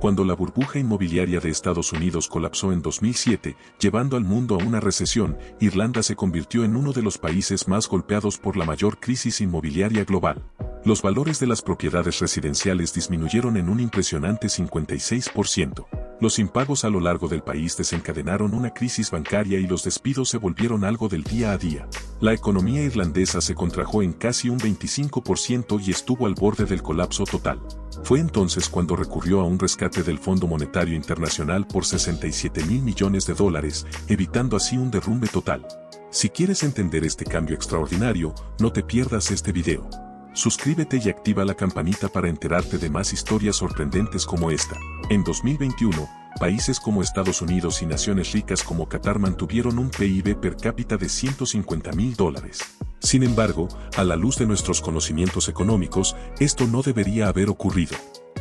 Cuando la burbuja inmobiliaria de Estados Unidos colapsó en 2007, llevando al mundo a una recesión, Irlanda se convirtió en uno de los países más golpeados por la mayor crisis inmobiliaria global. Los valores de las propiedades residenciales disminuyeron en un impresionante 56%. Los impagos a lo largo del país desencadenaron una crisis bancaria y los despidos se volvieron algo del día a día. La economía irlandesa se contrajo en casi un 25% y estuvo al borde del colapso total. Fue entonces cuando recurrió a un rescate del Fondo Monetario Internacional por $67.000 millones, evitando así un derrumbe total. Si quieres entender este cambio extraordinario, no te pierdas este video. Suscríbete y activa la campanita para enterarte de más historias sorprendentes como esta. En 2021, países como Estados Unidos y naciones ricas como Qatar mantuvieron un PIB per cápita de $150.000. Sin embargo, a la luz de nuestros conocimientos económicos, esto no debería haber ocurrido.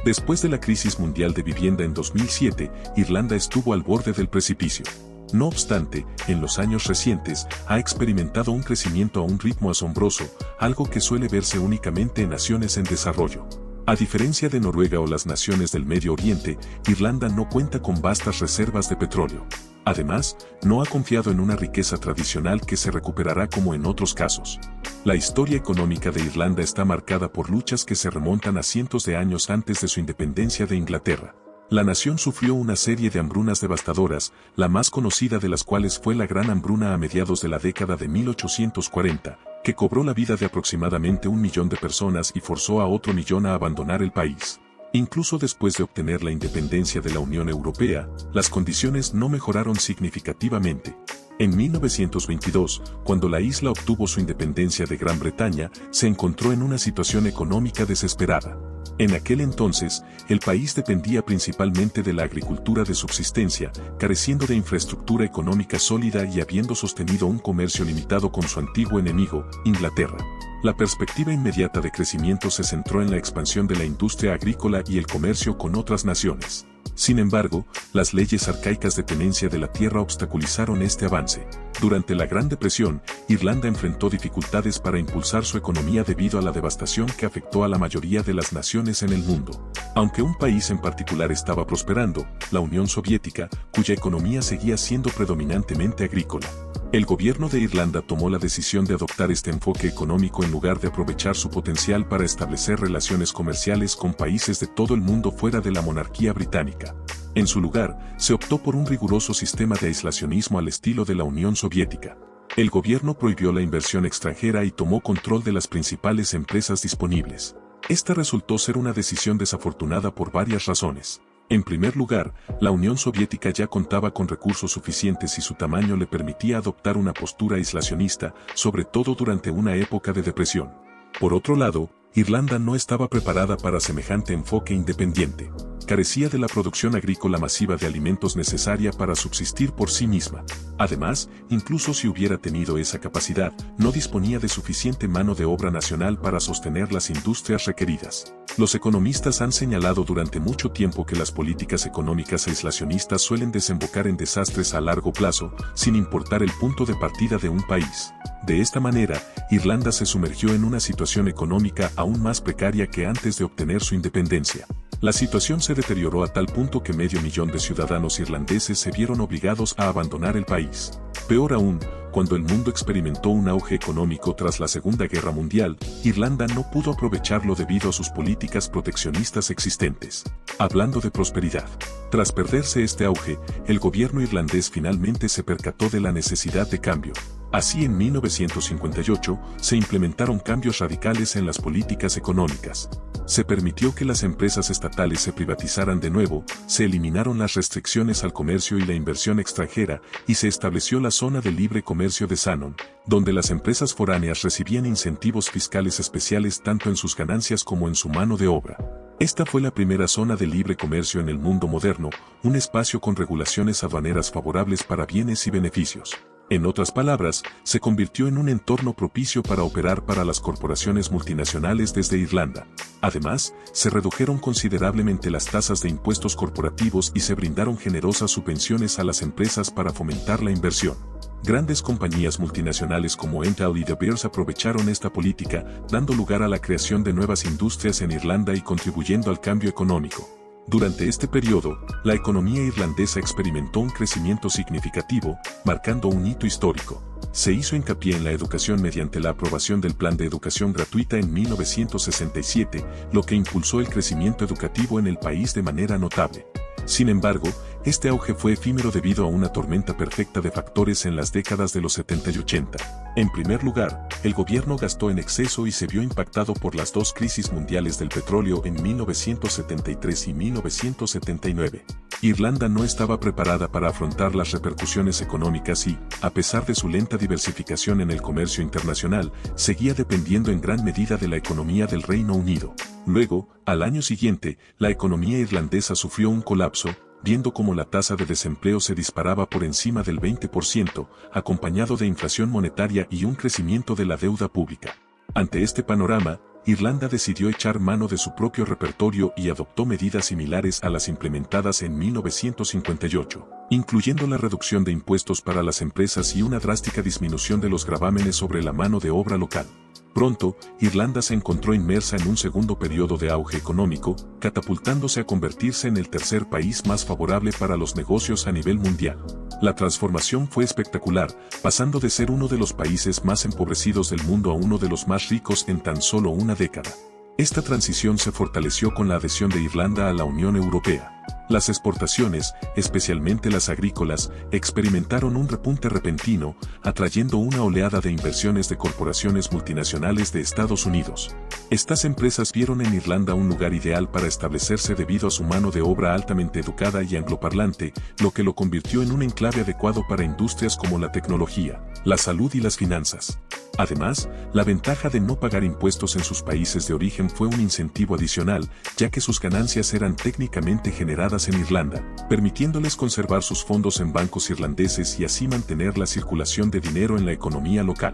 Después de la crisis mundial de vivienda en 2007, Irlanda estuvo al borde del precipicio. No obstante, en los años recientes, ha experimentado un crecimiento a un ritmo asombroso, algo que suele verse únicamente en naciones en desarrollo. A diferencia de Noruega o las naciones del Medio Oriente, Irlanda no cuenta con vastas reservas de petróleo. Además, no ha confiado en una riqueza tradicional que se recuperará como en otros casos. La historia económica de Irlanda está marcada por luchas que se remontan a cientos de años antes de su independencia de Inglaterra. La nación sufrió una serie de hambrunas devastadoras, la más conocida de las cuales fue la Gran Hambruna a mediados de la década de 1840, que cobró la vida de aproximadamente 1 millón de personas y forzó a otro millón a abandonar el país. Incluso después de obtener la independencia de la Unión Europea, las condiciones no mejoraron significativamente. En 1922, cuando la isla obtuvo su independencia de Gran Bretaña, se encontró en una situación económica desesperada. En aquel entonces, el país dependía principalmente de la agricultura de subsistencia, careciendo de infraestructura económica sólida y habiendo sostenido un comercio limitado con su antiguo enemigo, Inglaterra. La perspectiva inmediata de crecimiento se centró en la expansión de la industria agrícola y el comercio con otras naciones. Sin embargo, las leyes arcaicas de tenencia de la tierra obstaculizaron este avance. Durante la Gran Depresión, Irlanda enfrentó dificultades para impulsar su economía debido a la devastación que afectó a la mayoría de las naciones en el mundo. Aunque un país en particular estaba prosperando, la Unión Soviética, cuya economía seguía siendo predominantemente agrícola. El gobierno de Irlanda tomó la decisión de adoptar este enfoque económico en lugar de aprovechar su potencial para establecer relaciones comerciales con países de todo el mundo fuera de la monarquía británica. En su lugar, se optó por un riguroso sistema de aislacionismo al estilo de la Unión Soviética. El gobierno prohibió la inversión extranjera y tomó control de las principales empresas disponibles. Esta resultó ser una decisión desafortunada por varias razones. En primer lugar, la Unión Soviética ya contaba con recursos suficientes y su tamaño le permitía adoptar una postura aislacionista, sobre todo durante una época de depresión. Por otro lado, Irlanda no estaba preparada para semejante enfoque independiente. Carecía de la producción agrícola masiva de alimentos necesaria para subsistir por sí misma. Además, incluso si hubiera tenido esa capacidad, no disponía de suficiente mano de obra nacional para sostener las industrias requeridas. Los economistas han señalado durante mucho tiempo que las políticas económicas aislacionistas suelen desembocar en desastres a largo plazo, sin importar el punto de partida de un país. De esta manera, Irlanda se sumergió en una situación económica aún más precaria que antes de obtener su independencia. La situación se deterioró a tal punto que 500.000 de ciudadanos irlandeses se vieron obligados a abandonar el país. Peor aún, cuando el mundo experimentó un auge económico tras la Segunda Guerra Mundial, Irlanda no pudo aprovecharlo debido a sus políticas proteccionistas existentes. Hablando de prosperidad. Tras perderse este auge, el gobierno irlandés finalmente se percató de la necesidad de cambio. Así en 1958, se implementaron cambios radicales en las políticas económicas. Se permitió que las empresas estatales se privatizaran de nuevo, se eliminaron las restricciones al comercio y la inversión extranjera, y se estableció la zona de libre comercio de Shannon, donde las empresas foráneas recibían incentivos fiscales especiales tanto en sus ganancias como en su mano de obra. Esta fue la primera zona de libre comercio en el mundo moderno, un espacio con regulaciones aduaneras favorables para bienes y beneficios. En otras palabras, se convirtió en un entorno propicio para operar para las corporaciones multinacionales desde Irlanda. Además, se redujeron considerablemente las tasas de impuestos corporativos y se brindaron generosas subvenciones a las empresas para fomentar la inversión. Grandes compañías multinacionales como Intel y De Beers aprovecharon esta política, dando lugar a la creación de nuevas industrias en Irlanda y contribuyendo al cambio económico. Durante este periodo, la economía irlandesa experimentó un crecimiento significativo, marcando un hito histórico. Se hizo hincapié en la educación mediante la aprobación del Plan de Educación Gratuita en 1967, lo que impulsó el crecimiento educativo en el país de manera notable. Sin embargo, este auge fue efímero debido a una tormenta perfecta de factores en las décadas de los 70 y 80. En primer lugar, el gobierno gastó en exceso y se vio impactado por las dos crisis mundiales del petróleo en 1973 y 1979. Irlanda no estaba preparada para afrontar las repercusiones económicas y, a pesar de su lenta diversificación en el comercio internacional, seguía dependiendo en gran medida de la economía del Reino Unido. Luego, al año siguiente, la economía irlandesa sufrió un colapso, viendo cómo la tasa de desempleo se disparaba por encima del 20%, acompañado de inflación monetaria y un crecimiento de la deuda pública. Ante este panorama, Irlanda decidió echar mano de su propio repertorio y adoptó medidas similares a las implementadas en 1958, incluyendo la reducción de impuestos para las empresas y una drástica disminución de los gravámenes sobre la mano de obra local. Pronto, Irlanda se encontró inmersa en un segundo periodo de auge económico, catapultándose a convertirse en el tercer país más favorable para los negocios a nivel mundial. La transformación fue espectacular, pasando de ser uno de los países más empobrecidos del mundo a uno de los más ricos en tan solo una década. Esta transición se fortaleció con la adhesión de Irlanda a la Unión Europea. Las exportaciones, especialmente las agrícolas, experimentaron un repunte repentino, atrayendo una oleada de inversiones de corporaciones multinacionales de Estados Unidos. Estas empresas vieron en Irlanda un lugar ideal para establecerse debido a su mano de obra altamente educada y angloparlante, lo que lo convirtió en un enclave adecuado para industrias como la tecnología, la salud y las finanzas. Además, la ventaja de no pagar impuestos en sus países de origen fue un incentivo adicional, ya que sus ganancias eran técnicamente generadas en Irlanda, permitiéndoles conservar sus fondos en bancos irlandeses y así mantener la circulación de dinero en la economía local.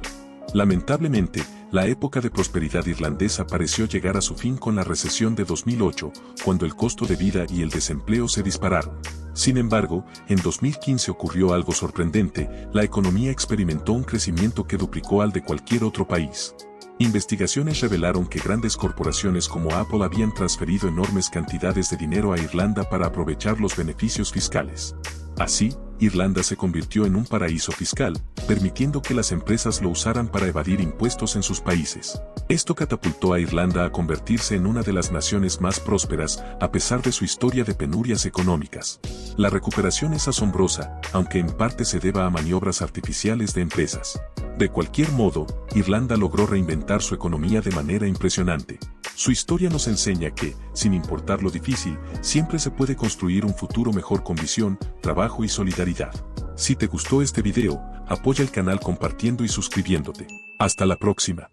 Lamentablemente, la época de prosperidad irlandesa pareció llegar a su fin con la recesión de 2008, cuando el costo de vida y el desempleo se dispararon. Sin embargo, en 2015 ocurrió algo sorprendente, la economía experimentó un crecimiento que duplicó al de cualquier otro país. Investigaciones revelaron que grandes corporaciones como Apple habían transferido enormes cantidades de dinero a Irlanda para aprovechar los beneficios fiscales. Así, Irlanda se convirtió en un paraíso fiscal, permitiendo que las empresas lo usaran para evadir impuestos en sus países. Esto catapultó a Irlanda a convertirse en una de las naciones más prósperas, a pesar de su historia de penurias económicas. La recuperación es asombrosa, aunque en parte se deba a maniobras artificiales de empresas. De cualquier modo, Irlanda logró reinventar su economía de manera impresionante. Su historia nos enseña que, sin importar lo difícil, siempre se puede construir un futuro mejor con visión, trabajo y solidaridad. Si te gustó este video, apoya el canal compartiendo y suscribiéndote. Hasta la próxima.